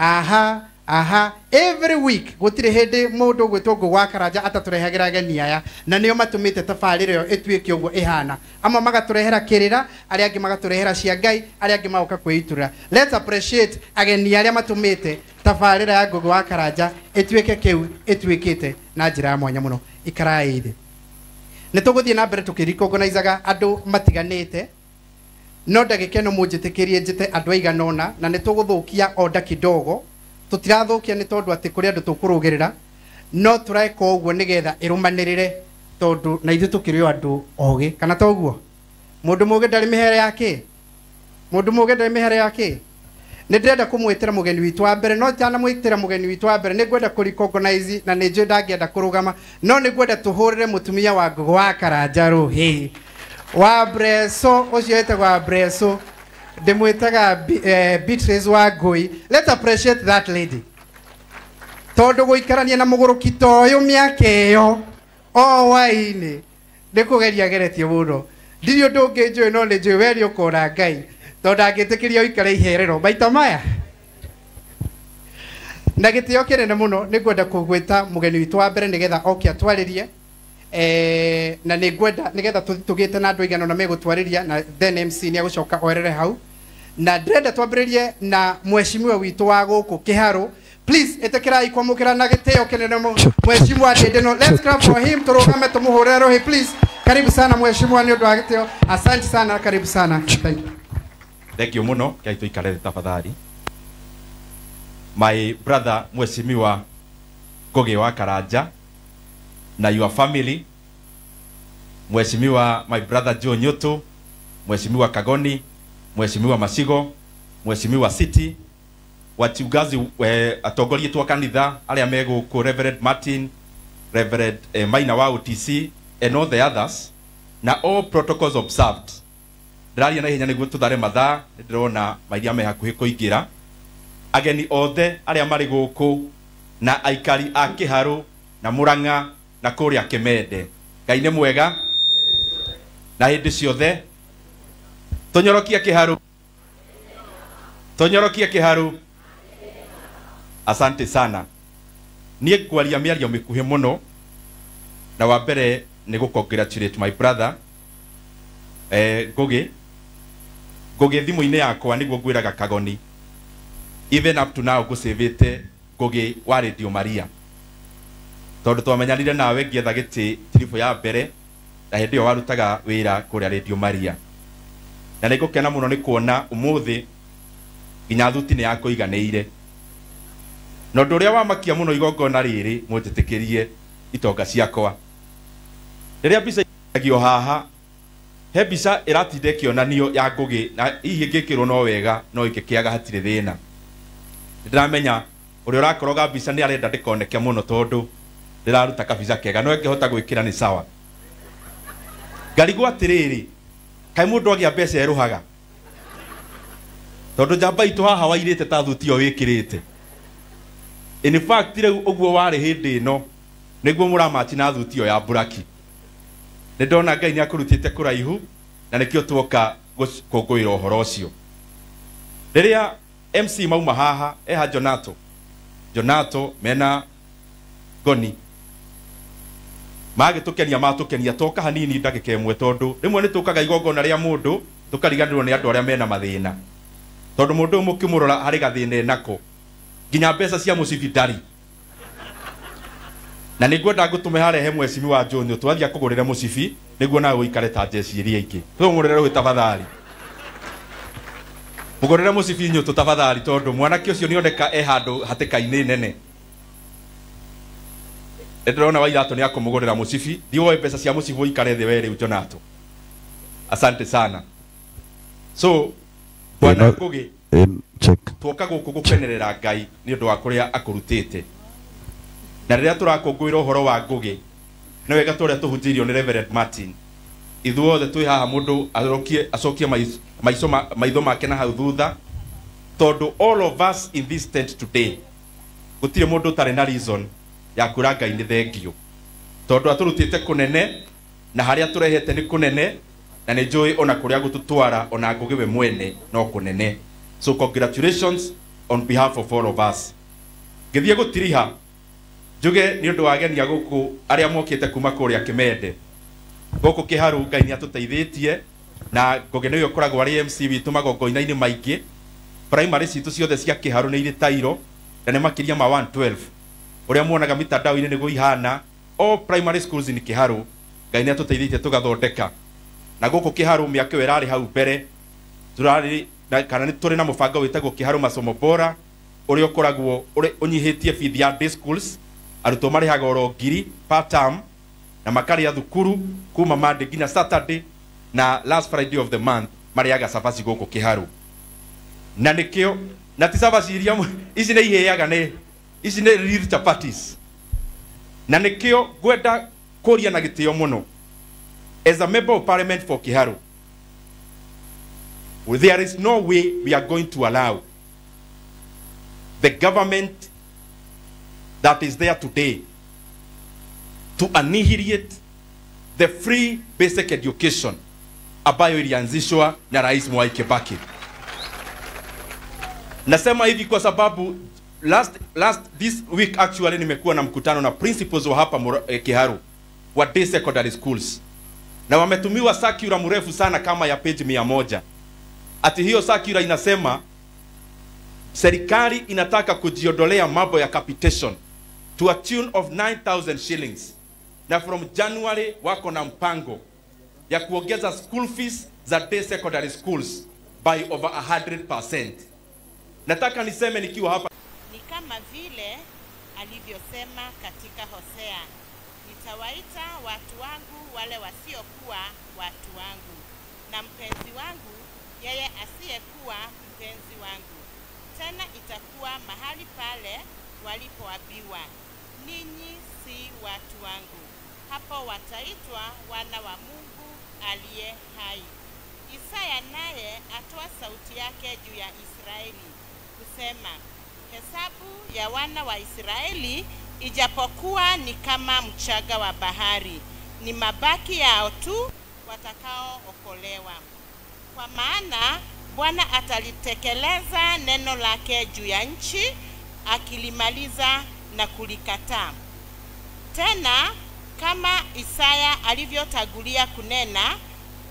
aha every week gutire hende mundu gwitwo Ngũgũ wa Karanja ataturehagira ageni aya na nio matumite tabarire yo etwike uguo ihana ama magaturehera kirira ari angi magaturehera cia Ngai ari angi magoka kwiitura. Let's appreciate ageni aria matumite tabarire ya Ngũgũ wa Karanja etwike kiu etwikite na njira mwanya muno. Ikarai thi nituguthie na mbere tukirikogonizaga andu matiganite no ndagikeno munjitikirie njite andu aiganona na nituguthukia oda kidogo tutirathukia ni tondu ati kuri andu tukurugirira no turaika uguo nigetha irumanirire tondu na ithu tukiri andu ogi kana toguo mundu muge ndari mihere yake mundu muge ndari mihere yake ni ndenda kumwitira mugeni witu wa mbere no tana mwitira mugeni witu wa mbere ni gwenda kuricognize na ni nje ndangienda kurugama no ni gwenda tuhurire mutumia wa Ngũgũ wa Karanja ruhi wa Breso ucio etagwo wa Breso ndimwitaga Beatrice wa Ngui. Let's appreciate that lady tondu guikarania na muguruki toyo miake yo o waini ndikugeria geretio muno ndirio ndungi njui no ni njui weri ukora Ngai tondu angitikiria uikare iherero maita maya na gitio kinene muno ni gwenda kugwita mugeni witu wa mbere nigetha oke atwaririe na ni gwenda nigetha tugite na andu igano na megutwariria na then MC ni agucoka orere hau na ndenda twambiririe na mheshimiwa witu wa guku Kiharu. Please etekirai kwamukira na gitio kinene mheshimiwa Ndendeno. Let's clap for him. Turugame tumuhurire rohi please. Karibu sana mheshimiwa ni undu wa gitio. Asante sana, karibu sana. Thank you. Thank you muno kaitu ikare tafadhali. My brother mheshimiwa Ngũgĩ wa Karanja na your family, mheshimiwa my brother Joe Nyoto, mheshimiwa Kagoni, mheshimiwa Masigo, mheshimiwa City, wachungaji atongoria twa kanitha aria meguku Reverend Martin, Reverend Maina wa OTC and all the others na all protocols observed. Ndiraria na ihenya niguo tuthare mathaa ndirona mairia me hakuhi kuingira ageni othe aria mari guku na aikari a Kiharu na Murang'a na kuria Kimende. Ngai ni mwega na hindi ciothe tunyorokia Kiharu, tunyorokia Kiharu. Asante sana. Nie kwaria miario mikuhi muno na wa mbere ni gukongratulate my brother Ngũgĩ thimu-ini yakwa niguo ngwiraga Kagoni even up to now ngusavite Ngũgĩ wa Radio Maria tondu twamenyanire nawe ngietha giti tiribu ya mbere na hindi yo warutaga wira kuria Radio Maria na nigukena muno ni kuona umuthi nginya thuti ni yakuiganiire no nduria wamakia muno igongona riri mutitikirie itonga ciakwa riria mbica igio haha he mbica iratinde kionanio ya Ngũgĩ na hihi ngikirwo no wega no ikikiaga hatire thina ndiramenya uria urakoroga mbica ni arenda ndikoneke muno tondu ndiraruta kabica kega no ngihota gwikira ni sawa ngarigwo atiriri kai mundu agia mbeca eruhaga tondu njamba itu haha wairite ta thuti yo wikirite. In fact riu uguo wari hindi no niguo muramati na thuti yo ya buraki ni ndona Ngai ni akurutite kuraihu na nikio twoka gukungwira uhoro ucio. Riria MC mauma haha eha Jonato mena Goni magitukenia matukenia toka hanini ndagike imwe tondu rimwe ni tukaga igongona ria mundu tukariganirwo ni andu aria mena mathina tondu mundu mukimurora hari gathina nako nginya mbeca cia mucibitari na nigwenda ngutume harehe mheshimiwa Jonyo twathia kugurira mucibi niguo nawe uikare ta jeci iria ingi tumurire ruhi tafadhali mugurire mucibi nyu tafadhali tondu mwanake ucio nioneka handu hatikaini nene ndĩrona wairato ni akumugurira mucibi ndiwe mbeca cia mucibi uikare thi weri Jonato. Asante sana. So bwana Ngũgĩ twoka guku gukenerera Ngai ni undu wa kuria akurutite na riria turakungwira uhoro wa Ngũgĩ ni wega turia tuhunjirio ni Reverend Martin ithuothe twi haha mundu acokie maitho make na hau thutha tondu all of us in this tent today gutire mundu tari na reason ya kura Ngai ni thengio tondu aturutite kunene na haria turehete ni kunene na ni njui ona kuria gututwara ona Ngũgĩ we mwene no kunene. So congratulations on behalf of all of us. Githie gutiriha njuge ni undu wagenia guku aria mokite kuma kuria Kimende guku Kiharu Ngai ni atuteithitie na ngogene yo koragwo ari MC witu magongoina-ini maingi primary citu ciothe cia Kiharu ni iri tairo na ni makiria ma 112 uria muonaga mitandao-ini niguo ihana all primary schools in Kiharu Ngai ni atuteithitie tugathondeka na guku Kiharu miaka irari hau mbere turari kana ni turi na mubango witagwo Kiharu Masomo Bora uria ukoragwo uri unyihitie feed ya day schools arutwo marihaga oro ngiri per term na makaria thukuru kuma Monday nginya Saturday na last Friday of the month mariaga sabaci guku Kiharu na nikio na ti sabaci iria ici ni iheaga ni ici ni real chapatis na nikio gwenda kuria na gitio muno as a member of parliament for Kiharu. There is no way we are going to allow the government that is there today to annihilate the free basic education ambayo ilianzishwa na Rais Mwai Kibaki. Nasema hivi kwa sababu this week actually nimekuwa na mkutano na principals wa hapa Kiharu wa day secondary schools na wametumiwa circular mrefu sana kama ya page 100. Ati hiyo circular inasema serikali inataka kujiondolea mambo ya capitation to a tune of 9,000 shillings na from January wako na mpango ya kuongeza school fees za day secondary schools by over 100%. Nataka niseme nikiwa hapa ni kama vile alivyosema katika Hosea, nitawaita watu wangu wale wasiokuwa watu wangu na mpenzi wangu yeye asiyekuwa mpenzi wangu. Tena itakuwa mahali pale walipoambiwa, ninyi si watu wangu, hapo wataitwa wana wa Mungu aliye hai. Isaya naye atoa sauti yake juu ya Israeli kusema, hesabu ya wana wa Israeli ijapokuwa ni kama mchanga wa bahari, ni mabaki yao tu watakaookolewa. Kwa maana Bwana atalitekeleza neno lake juu ya nchi, akilimaliza na kulikataa. Tena kama Isaya alivyotangulia kunena,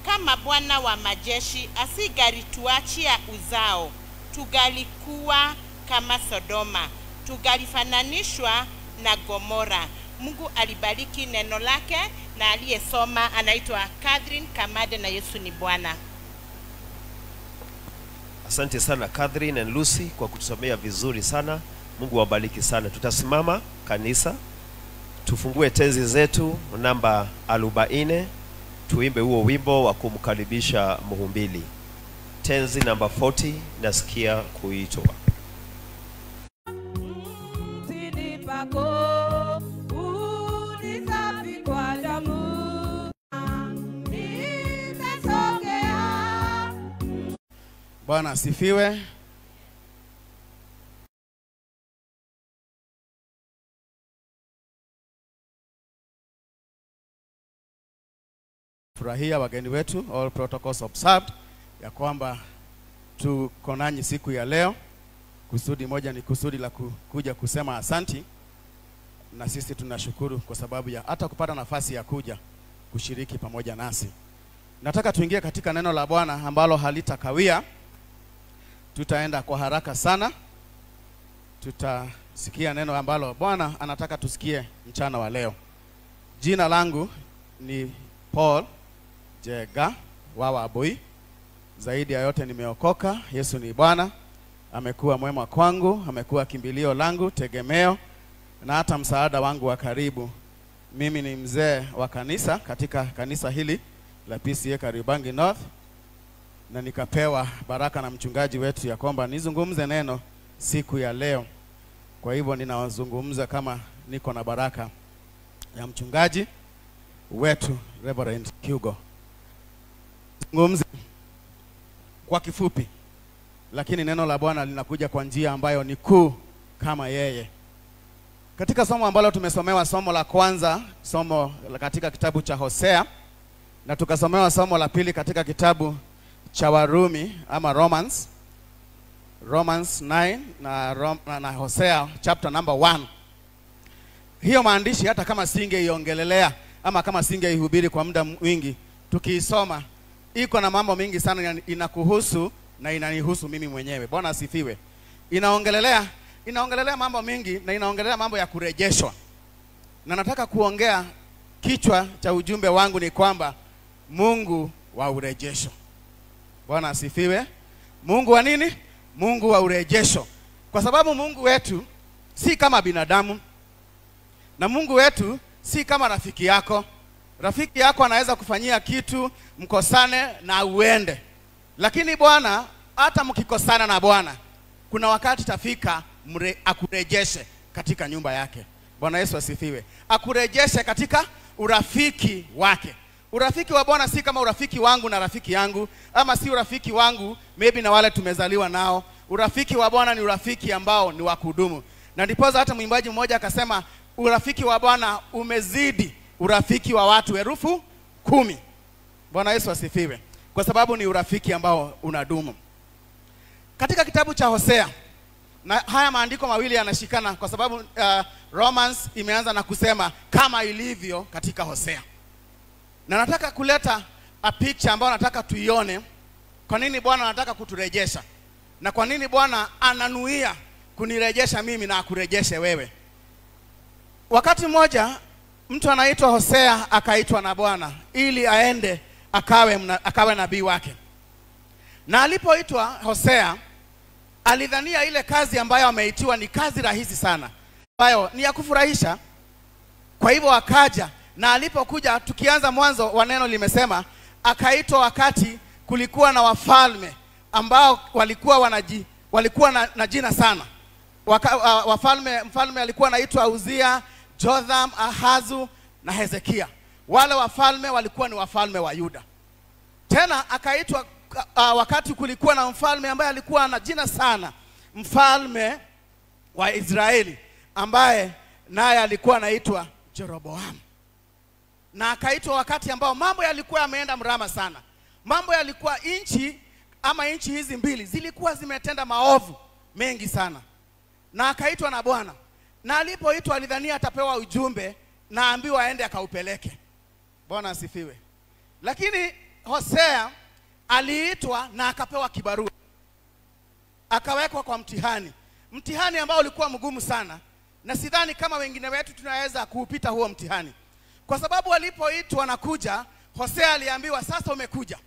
kama Bwana wa majeshi asigalituachia uzao, tugalikuwa kama Sodoma, tugalifananishwa na Gomora. Mungu alibariki neno lake, na aliyesoma anaitwa Catherine Kamade, na Yesu ni Bwana. Asante sana Catherine and Lucy kwa kutusomea vizuri sana. Mungu wabariki sana. Tutasimama kanisa, tufungue tenzi zetu namba 40, tuimbe huo wimbo wa kumkaribisha muhumbili. Tenzi namba 40, nasikia kuitwa. Bwana asifiwe. Furahia wageni wetu, all protocols observed, ya kwamba tuko nanyi siku ya leo. Kusudi moja ni kusudi la kuja kusema asanti, na sisi tunashukuru kwa sababu ya hata kupata nafasi ya kuja kushiriki pamoja nasi. Nataka tuingie katika neno la Bwana ambalo halitakawia. Tutaenda kwa haraka sana. Tutasikia neno ambalo Bwana anataka tusikie mchana wa leo. Jina langu ni Paul Jega Wawa Aboi. Zaidi ya yote nimeokoka. Yesu ni Bwana. Amekuwa mwema kwangu, amekuwa kimbilio langu, tegemeo na hata msaada wangu wa karibu. Mimi ni mzee wa kanisa katika kanisa hili la PCA Kariobangi North, na nikapewa baraka na mchungaji wetu ya kwamba nizungumze neno siku ya leo. Kwa hivyo ninawazungumza kama niko na baraka ya mchungaji wetu Reverend Hugo. Zungumze kwa kifupi, lakini neno la Bwana linakuja kwa njia ambayo ni kuu kama yeye. Katika somo ambalo tumesomewa, somo la kwanza, somo katika kitabu cha Hosea, na tukasomewa somo la pili katika kitabu cha Warumi ama Romans, Romans 9 na Hosea chapter number 1. Hiyo maandishi hata kama singeiongelelea ama kama singeihubiri kwa muda mwingi, tukiisoma iko na mambo mingi sana inakuhusu na inanihusu mimi mwenyewe. Bwana asifiwe. Inaongelelea mambo mingi na inaongelelea mambo ya kurejeshwa. Na nataka kuongea, kichwa cha ujumbe wangu ni kwamba Mungu wa urejesho. Bwana asifiwe. Mungu wa nini? Mungu wa urejesho. Kwa sababu Mungu wetu si kama binadamu. Na Mungu wetu si kama rafiki yako. Rafiki yako anaweza kufanyia kitu, mkosane na uende. Lakini Bwana, hata mkikosana na Bwana, kuna wakati tafika akurejeshe katika nyumba yake. Bwana Yesu asifiwe. Akurejeshe katika urafiki wake. Urafiki wa Bwana si kama urafiki wangu na rafiki yangu, ama si urafiki wangu maybe na wale tumezaliwa nao. Urafiki wa Bwana ni urafiki ambao ni wa kudumu. Na ndiposa hata mwimbaji mmoja akasema urafiki wa Bwana umezidi urafiki wa watu 10,000. Bwana Yesu asifiwe. Kwa sababu ni urafiki ambao unadumu. Katika kitabu cha Hosea, na haya maandiko mawili yanashikana kwa sababu Romans imeanza na kusema kama ilivyo katika Hosea. Na nataka kuleta a picture ambayo nataka tuione kwa nini Bwana anataka kuturejesha. Na kwa nini Bwana ananuia kunirejesha mimi na akurejeshe wewe. Wakati mmoja mtu anaitwa Hosea akaitwa na Bwana ili aende akawe nabii wake. Na alipoitwa Hosea, alidhania ile kazi ambayo ameitiwa ni kazi rahisi sana, ambayo ni ya kufurahisha. Kwa hivyo akaja, na alipokuja, tukianza mwanzo wa neno limesema akaitwa wakati kulikuwa na wafalme ambao walikuwa na jina sana. Mfalme alikuwa anaitwa Uzia, Jotham, Ahazu na Hezekia. Wale wafalme walikuwa ni wafalme wa Yuda. Tena akaitwa wakati kulikuwa na mfalme ambaye alikuwa na jina sana, mfalme wa Israeli, ambaye naye alikuwa anaitwa Jeroboam. Na akaitwa wakati ambao mambo yalikuwa yameenda mrama sana. Mambo yalikuwa nchi hizi mbili zilikuwa zimetenda maovu mengi sana. Na akaitwa na Bwana. Na alipoitwa alidhania atapewa ujumbe na ambiwa aende akaupeleke. Bwana asifiwe. Lakini Hosea aliitwa na akapewa kibarua. Akawekwa kwa mtihani. Mtihani ambao ulikuwa mgumu sana. Na sidhani kama wengine wetu tunaweza kuupita huo mtihani. Kwa sababu alipoitwa na kuja, Hosea aliambiwa sasa umekuja.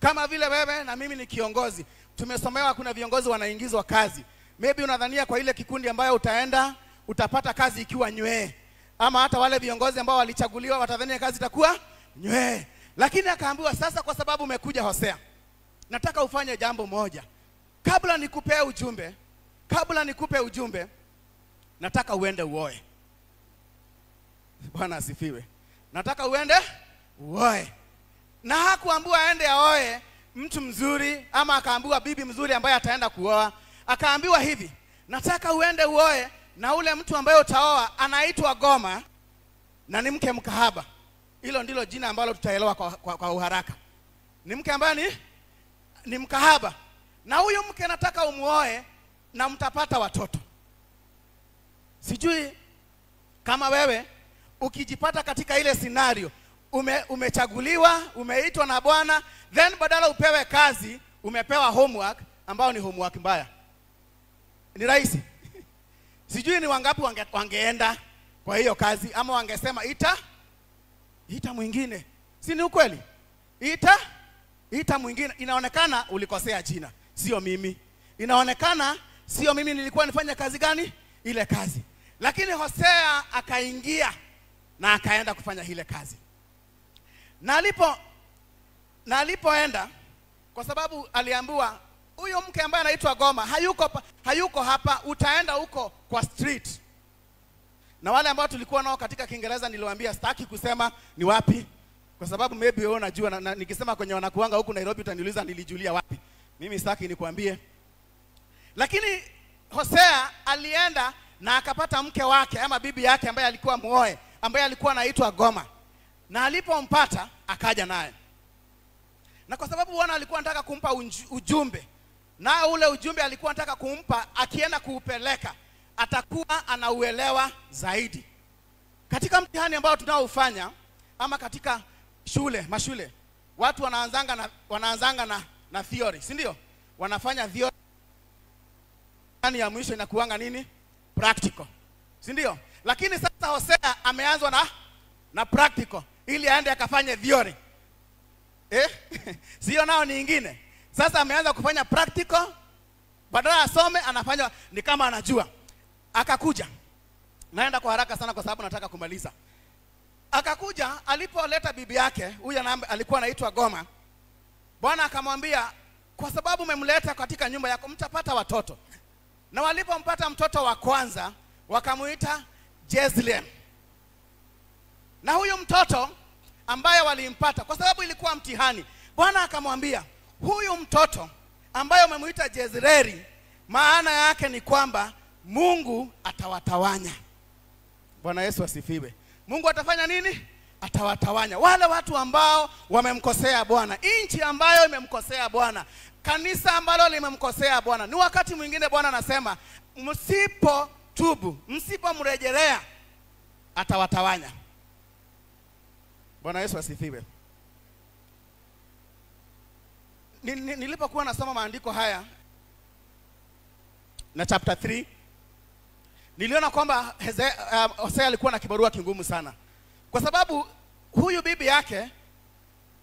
Kama vile wewe na mimi ni kiongozi. Tumesomewa kuna viongozi wanaingizwa kazi. Maybe unadhania kwa ile kikundi ambayo utaenda utapata kazi ikiwa nywee. Ama hata wale viongozi ambao walichaguliwa watadhania kazi itakuwa nywee. Lakini akaambiwa sasa kwa sababu umekuja Hosea, nataka ufanye jambo moja. Kabla nikupe ujumbe, nataka uende uoe. Bwana asifiwe. Nataka uende uoe. Na hakuambiwa aende aoe mtu mzuri ama akaambiwa bibi mzuri ambaye ataenda kuoa. Akaambiwa hivi, nataka uende uoe na ule mtu ambaye utaoa anaitwa Goma na ni mke mkahaba. Hilo ndilo jina ambalo tutaelewa kwa uharaka. Ni mke ambaye ni mkahaba. Na huyo mke nataka umuoe na mtapata watoto. Sijui kama wewe ukijipata katika ile scenario, umechaguliwa, umeitwa na Bwana, then badala upewe kazi, umepewa homework ambao ni homework mbaya. Ni rahisi. Sijui ni wangapi wangeenda kwa hiyo kazi, ama wangesema ita mwingine. Si ni ukweli? Ita mwingine. Inaonekana ulikosea jina, sio mimi. Inaonekana sio mimi nilikuwa nifanya kazi gani? Ile kazi. Lakini Hosea akaingia na akaenda kufanya ile kazi. Na alipoenda, kwa sababu aliambiwa huyo mke ambaye anaitwa Goma hayuko hapa, utaenda huko kwa street. Na wale ambao tulikuwa nao katika Kiingereza niliwaambia sitaki kusema ni wapi, kwa sababu maybe wewe unajua, na nikisema kwenye wanakuanga huku Nairobi utaniuliza nilijulia wapi. Mimi sitaki nikwambie. Lakini Hosea alienda na akapata mke wake ama bibi yake ambaye alikuwa muoe, ambaye alikuwa anaitwa Goma. Na alipompata akaja naye. Na kwa sababu Bwana alikuwa anataka kumpa ujumbe na ule ujumbe alikuwa anataka kumpa, akienda kuupeleka atakuwa anauelewa zaidi. Katika mtihani ambao tunaoufanya ama katika mashule, watu wanaanzanga na theory, si ndio? Wanafanya theory, ya mwisho inakuanga nini? Practical, si ndio? Lakini sasa Hosea ameanzwa na practical ili aende akafanye theory. Sio nao ni nyingine. Sasa ameanza kufanya practical, badala asome anafanya ni kama anajua. Akakuja. Naenda kwa haraka sana kwa sababu nataka kumaliza. Akakuja, alipoleta bibi yake, huyu alikuwa anaitwa Goma. Bwana akamwambia, kwa sababu umemleta katika nyumba yako mtapata watoto. Na walipompata mtoto wa kwanza, wakamuita Jezreel. Na huyu mtoto ambaye walimpata, kwa sababu ilikuwa mtihani, Bwana akamwambia, huyu mtoto ambaye umemuita Jezreeli, maana yake ni kwamba Mungu atawatawanya. Bwana Yesu asifiwe. Mungu atafanya nini? Atawatawanya wale watu ambao wamemkosea Bwana, nchi ambayo imemkosea Bwana, kanisa ambalo limemkosea Bwana. Ni wakati mwingine Bwana anasema, msipo tubu, msipo mrejelea, atawatawanya. Bwana Yesu asifiwe. Nilipokuwa nasoma maandiko haya na chapter 3, niliona kwamba Hosea alikuwa na kibarua kingumu sana. Kwa sababu huyu bibi yake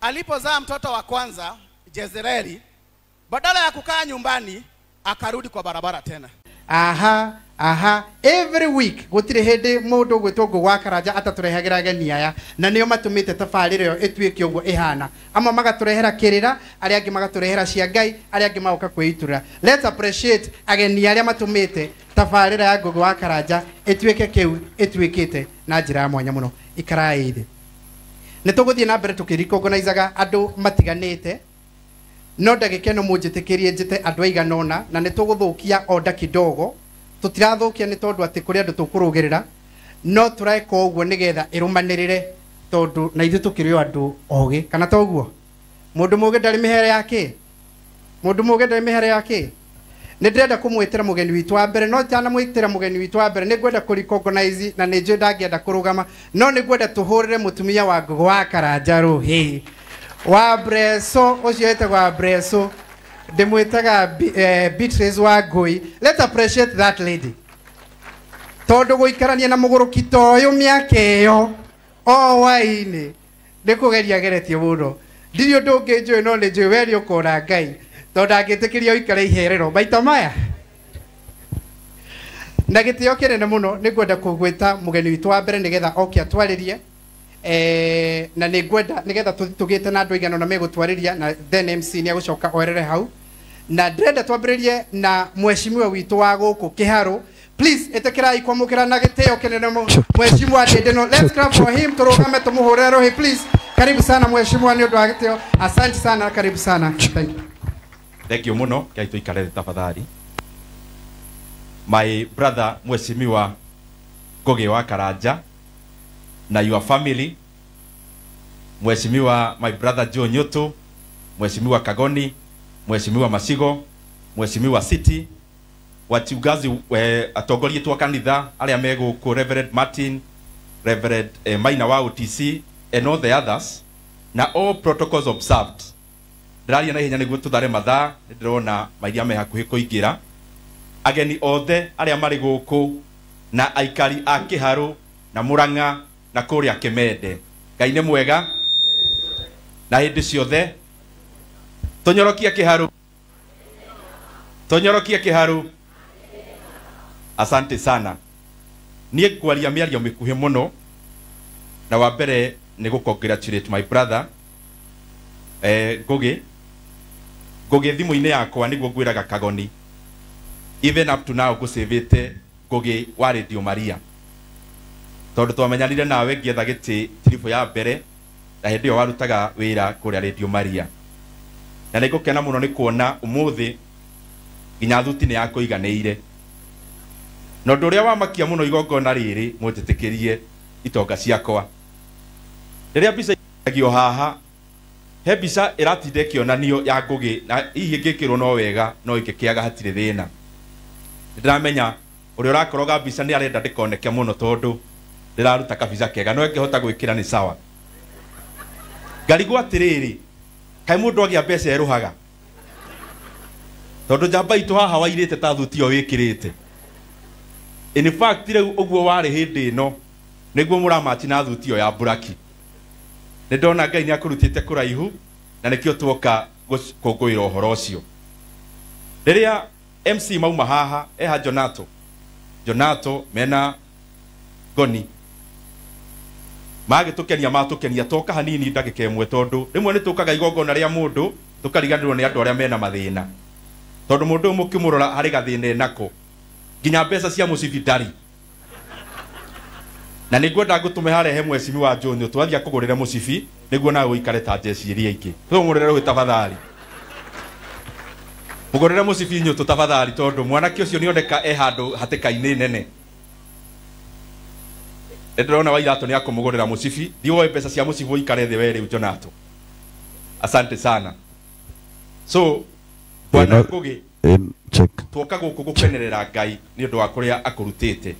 alipozaa mtoto wa kwanza Jezreeli, badala ya kukaa nyumbani akarudi kwa barabara tena. Every week gutire hende mundu gwitwo wa Karanja ataturehagera ageni aya, na nio matumite tabarire yo etwike uguo ihana. Ama magaturehera kirira, ari angi magaturehera cia Ngai, ari angi magoka kwiiturira. Let's appreciate ageni aria matumite tabarire ya Ngugi wa Karanja etwike kiu etwikite na njira ya mwanya muno. Ikarai thi nituguthie na mbere tukirikongonaizaga andu matiganite, no ndagikeno munjitikirie njite andu aiganona, na nituguthukia oda kidogo. Tutirathukia ni tondu ati kuri andu tukurugirira, no turaika uguo nigetha irumanirire, tondu na ithu tukirio andu ogi kana toguo. Mundu muge ndari mihere yake, mundu muge ndari mihere yake. Ndirenda kumwitira mugeni witu wa mbere, no tana mwitira mugeni witu wa mbere, nigwenda kuricognize na nije ndagienda kurugama, no nigwenda tuhurire mutumia wa Ngugi wa Karanja ruhi wa Breso, ucio etagwa Breso, ndimwitaga Beatrice wa Ngui. Let's appreciate that lady. Tondu guikarania na muguruki toyo miaka iyo o waini ndikugeria geretie muno, ndirio ndungi njui no ni njui weri ukora Ngai, tondu angitikiria uikare iherero maita maya. Na gitio kinene muno nigwenda kugwita mugeni witu wa mbere nigetha oke atwaririe, na nigwenda nigetha tugite na andu igano na megutwariria, na then MC ni agucoka orere hau, na ndenda twambiririe na mheshimiwa witu wa guku Kiharu. Please etekirai kwamukira na gitio kinene mheshimiwa Ndendeno. Let's clap for him, turugame tumuhurire rohi please. Karibu sana mheshimiwa, ni undu wa gitio. Asante sana, karibu sana. Thank you. Thank you muno, kai tuikare tafadhali. My brother mheshimiwa Ngugi wa Karanja na your family, mheshimiwa my brother Joe Nyoto, mheshimiwa Kagoni, mheshimiwa Masigo, mheshimiwa City, wachungaji atongoria tu kanitha aria mego ku Reverend Martin, Reverend Maina wa OTC and all the others, na all protocols observed. Ndiraria na hinya niguo tuthare mathaa, ndirona mairia me hakuhi kuingira. Ageni othe aria mari guku na aikari a Kiharu na Murang'a na kuria Kimende, Ngai ni mwega na hindi ciothe. Tunyorokia Kiharu, tunyorokia Kiharu. Asante sana. Nie kwaria miario mikuhi muno, na wa mbere ni gukongratulate my brother Ngugi thimu-ini yakwa niguo ngwiraga Kagoni, even up to now gusevete Ngugi wa Radio Maria, tondu twamenyanire nawe ngietha giti tiribo ya mbere na hindi yo warutaga wira kuria Radio Maria, na nigukena muno ni kuona umuthi nginya thuti ni yakuiganeire. No nduria wamakia muno igongona riri munjitikirie itonga ciakwa riria mbica igio haha he mbica iratinde kionanio ya Ngugi na hihi ngikirwo no wega no ikikiaga hatire thina ndiramenya uri urakoroga mbica ni arenda ndikoneke muno tondu ndiraruta kabica kega no ngihota gwikira ni sawa ngarigwo atiriri kai mundu agia mbeca eruhaga tondu njamba itu haha wairite ta thuti o wikirite in fact rĩu ũguo warĩ hĩndĩ ĩno nĩguo mũramati na thuti o ya buraki nĩ ndona Ngai nĩ akũrutĩte kũraihu na nĩkĩo tuoka gũkũngũĩra ũhoro ũcio rĩrĩa MC mauma haha eha Jonato mena Goni magĩtũkenia matũkenia toka hanini ndagĩka ĩmwe tondu rĩmwe nĩ tũkaga igongona rĩa mũndũ tũkariganĩrwo nĩ andũ arĩa mena mathĩna tondu mũndũ mũkĩmũrora harĩ gathĩna enako nginya mbeca cia mũcibitari na nĩngwenda ngũtũme harehe mwecimi wa Jonyo twathia kũgũrĩre mũcibi nĩguo nawe ũikare ta jeci iria ingĩ tũmũgũrĩre rũĩ tafadhali mũgũrĩre mũcibi nyũtũ tafadhali tondu mwanake ũcio nĩoneka handũ hatĩka-inĩ nene ndĩrona Wairato nĩ akũmũgũrĩra mũcibi ndiũĩ mbeca cia mũcibi ũikare thĩ we rĩu Jonato asante sana so bwana Ngugi tuoka gũkũ gũkenerera Ngai nĩ ũndũ wa kũrĩa akũrutĩte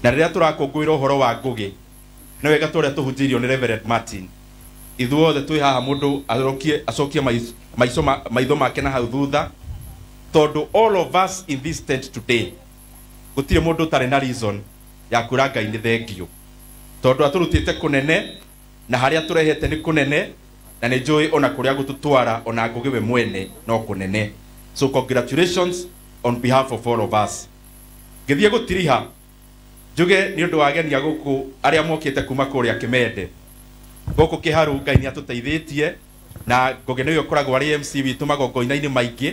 na rĩrĩa tũrakũngũĩra ũhoro wa Ngugi nĩ wega tũrĩa tũhunjĩirio nĩ Reverend Martin ithuothe twĩ haha mũndũ acokie maitho make na hau thutha tondu all of us in this tent today gũtirĩ mũndũ ũtarĩ na reason ya kwĩra Ngai nĩ thengio tondu atũrutĩte kũnene na harĩa tũrehete nĩ kũnene na nĩ njũĩ ona kũrĩa gũtũtwara ona Ngugi we mwene no kũnene so congratulations on behalf of all of us ngĩthiĩ gũtiriha njuge nĩ ũndũ wa agenia gũkũ arĩa mokĩte kuma kũrĩa Kĩmende gũkũ Kĩharu Ngai nĩ atũteithĩtie na Ngugi nĩwe ũkoragwo arĩ MC witũ magongo-inĩ maingĩ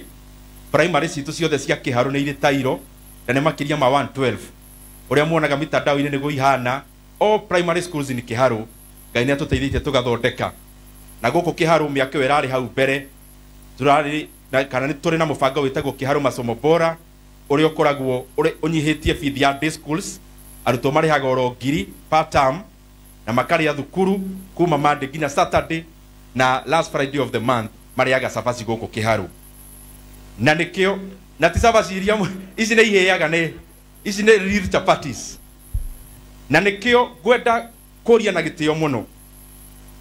primary citũ ciothe cia Kĩharu nĩ irĩ tairo na nĩ makĩria ma 112 ũrĩa muonaga mitandao-inĩ nĩguo ihana all primary schools in Kĩharu Ngai nĩ atũteithĩtie tũgathondeka na gũkũ Kĩharu mĩaka ĩyo ĩrarĩ hau mbere turarĩ kana nĩ tũrĩ na mũbango wĩtagwo Kĩharu masomo bora ũrĩa ũkoragwo ũnyihĩtie bithi ya day schools arutwo marĩhaga oro 1,000 per term na makarĩa thukuru kuma Monday nginya Saturday na last Friday of the month marĩaga cabaci gũkũ Kĩharu na nĩkĩo na ti cabaci iria ici nĩ ihĩaga nĩ ici nĩ real chapatis na nĩkĩo ngwenda kũria na gĩtĩo mũno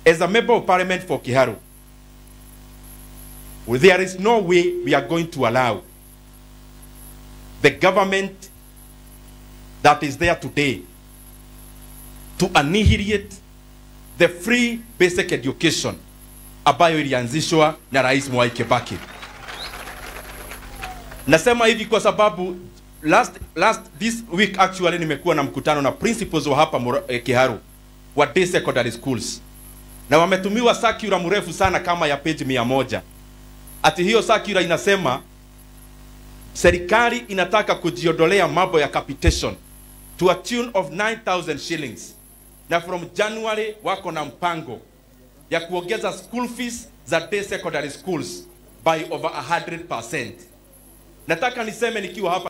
as a member of parliament for Kĩharu there is no way we are going to allow the government that is there today to annihilate the free basic education ambayo ilianzishwa na Rais Mwai Kibaki. Nasema hivi kwa sababu this week actually nimekuwa na mkutano na principals wa hapa Kĩharu wa day secondary schools na wametumiwa circular mrefu sana kama ya page 100. Ati hiyo circular inasema serikali inataka kujiondolea mambo ya capitation to a tune of 9,000 shillings na from January wako na mpango ya kuongeza school fees za day secondary schools by over 100%. Nataka niseme nikiwa hapa